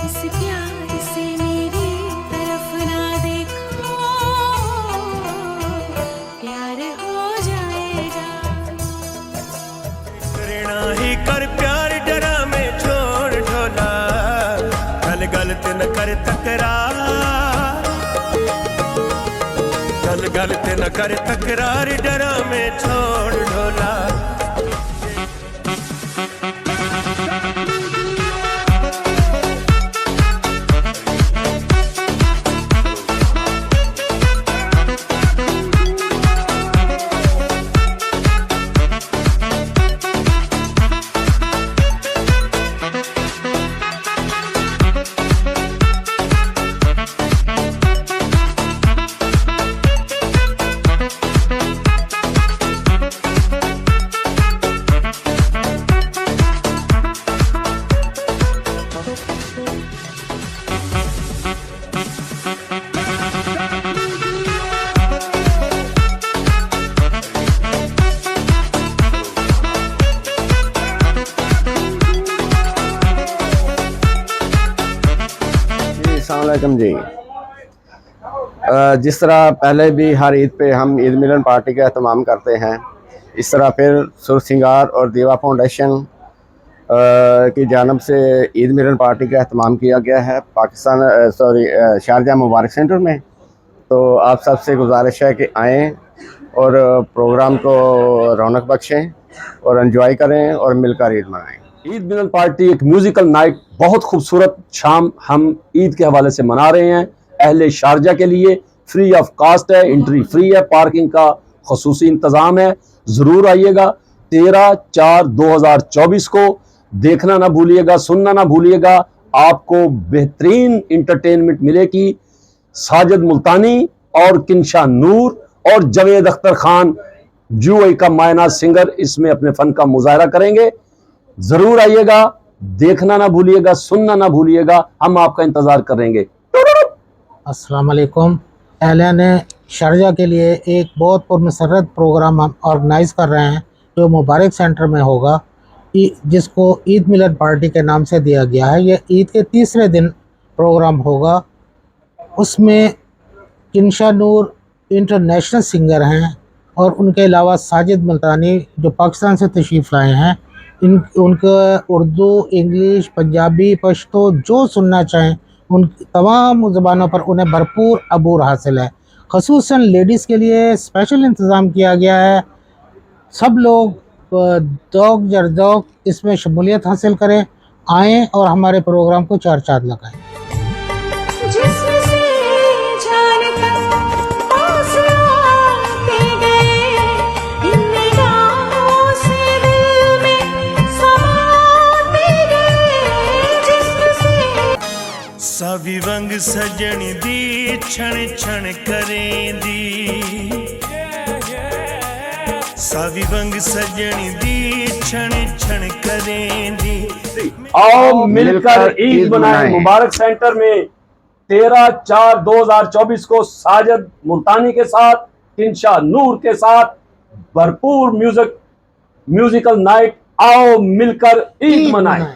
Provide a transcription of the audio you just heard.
इस प्यार से मेरी तरफ ना देखो, प्यार हो जाएगा। करना ही कर प्यार डरा में छोड़ ढोला, गल गलत न कर तकरार, गल गलत न कर तकरार, डरा में छोड़ ढोला। अस्सलामुअलैकुम जी। जिस तरह पहले भी हर ईद पे हम ईद मिलन पार्टी का एहतमाम करते हैं, इस तरह फिर सुर सिंगार और दीवा फाउंडेशन की जानब से ईद मिलन पार्टी का एहतमाम किया गया है शारजा मुबारक सेंटर में। तो आप सबसे गुजारिश है कि आएँ और प्रोग्राम को रौनक बख्शें और एंजॉय करें और मिलकर ईद मनाएं। ईद मिलन पार्टी एक म्यूजिकल नाइट, बहुत खूबसूरत शाम हम ईद के हवाले से मना रहे हैं। अहले शारजा के लिए फ्री ऑफ कास्ट है, एंट्री फ्री है, पार्किंग का खसूसी इंतज़ाम है। ज़रूर आइएगा 13/4/2024 को। देखना ना भूलिएगा, सुनना ना भूलिएगा, आपको बेहतरीन इंटरटेनमेंट मिलेगी। साजिद मुल्तानी और किनशा नूर और जवेद अख्तर खान यूएई का मायना सिंगर इसमें अपने फ़न का मुजाहरा करेंगे। ज़रूर आइएगा, देखना ना भूलिएगा, सुनना ना भूलिएगा, हम आपका इंतज़ार करेंगे। अस्सलाम वालेकुम। एहलियान शारजा के लिए एक बहुत पुरमसरत प्रोग्राम हम ऑर्गेनाइज़ कर रहे हैं जो मुबारक सेंटर में होगा, जिसको ईद मिलन पार्टी के नाम से दिया गया है। यह ईद के तीसरे दिन प्रोग्राम होगा। उसमें किनशा नूर इंटरनेशनल सिंगर हैं और उनके अलावा साजिद मुल्तानी जो पाकिस्तान से तशरीफ़ लाए हैं। उनका उर्दू, इंग्लिश, पंजाबी, पश्तो जो सुनना चाहें उन तमाम ज़बानों पर उन्हें भरपूर अबूर हासिल है। ख़ुसूसन लेडीज़ के लिए स्पेशल इंतज़ाम किया गया है। सब लोग दौक जरदौक इसमें शमूलियत हासिल करें, आएँ और हमारे प्रोग्राम को चार चाँद लगाएँ। सावी वंग सजन दी छण छण करेंदी, सावी वंग सजन दी छण छण करेंदी। आओ मिलकर ईद मनाएं। मुबारक सेंटर में 13/4/2024 को साजिद मुल्तानी के साथ, किनशा नूर के साथ भरपूर म्यूजिकल नाइट। आओ मिलकर ईद मनाएं।